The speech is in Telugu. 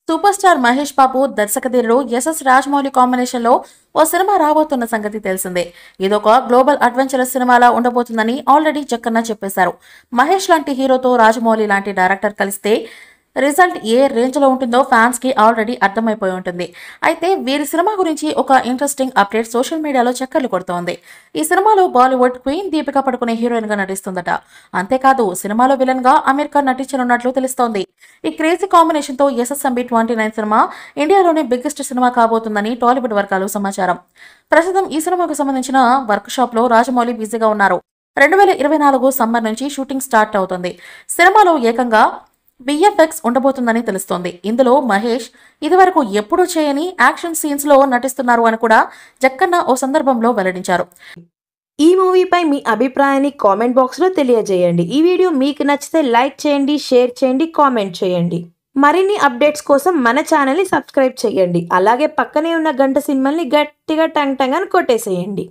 Super star Mahesh Babu దర్శకధీరుడు SS Rajamouli combination లో ఓ సినిమా రాబోతున్న సంగతి తెలిసిందే. ఇదొక గ్లోబల్ అడ్వెంచరస్ సినిమాలా ఉండబోతుందని ఆల్రెడీ జక్కన్న చెప్పేశారు. మహేష్ లాంటి హీరోతో రాజమౌళి లాంటి డైరెక్టర్ కలిస్తే రిజల్ట్ ఏ రేంజ్ లో ఉంటుందో ఫ్యాన్స్ కి ఆల్రెడీ అర్థమైపోయి ఉంటుంది. అయితే వీరి సినిమా గురించి ఒక ఇంట్రెస్టింగ్ అప్డేట్ సోషల్ మీడియాలో చక్కర్లు కొడుతోంది. ఈ సినిమాలో బాలీవుడ్ క్వీన్ దీపిక పడుకునే హీరోయిన్ గా నటిస్తుందట. అంతేకాదు సినిమాలో విలన్ గా అమీర్ ఖాన్ నటించనున్నట్లు తెలుస్తోంది. ఈ క్రేజీ కాంబినేషన్ తో ఎస్ఎస్ఎంబి 29 సినిమా ఇండియాలోనే బిగ్గెస్ట్ సినిమా కాబోతుందని టాలీవుడ్ వర్గాలు సమాచారం. ప్రస్తుతం ఈ సినిమాకు సంబంధించిన వర్క్ షాప్ లో రాజమౌళి బిజీగా ఉన్నారు. 2024 సమ్మర్ నుంచి షూటింగ్ స్టార్ట్ అవుతుంది. సినిమాలో ఏకంగా విఎఫ్ఎక్స్ ఉండబోతుందని తెలుస్తోంది. ఇందులో మహేష్ ఇదివరకు ఎప్పుడూ చేయని యాక్షన్ సీన్స్ లో నటిస్తున్నారు అని కూడా జక్కన్న ఓ సందర్భంలో వెల్లడించారు. ఈ మూవీపై మీ అభిప్రాయాన్ని కామెంట్ బాక్స్లో తెలియజేయండి. ఈ వీడియో మీకు నచ్చితే లైక్ చేయండి, షేర్ చేయండి, కామెంట్ చేయండి. మరిన్ని అప్డేట్స్ కోసం మన ఛానల్ని సబ్స్క్రైబ్ చేయండి. అలాగే పక్కనే ఉన్న గంట సింబల్ని గట్టిగా టంగ్ టంగ్ అని కొట్టేసేయండి.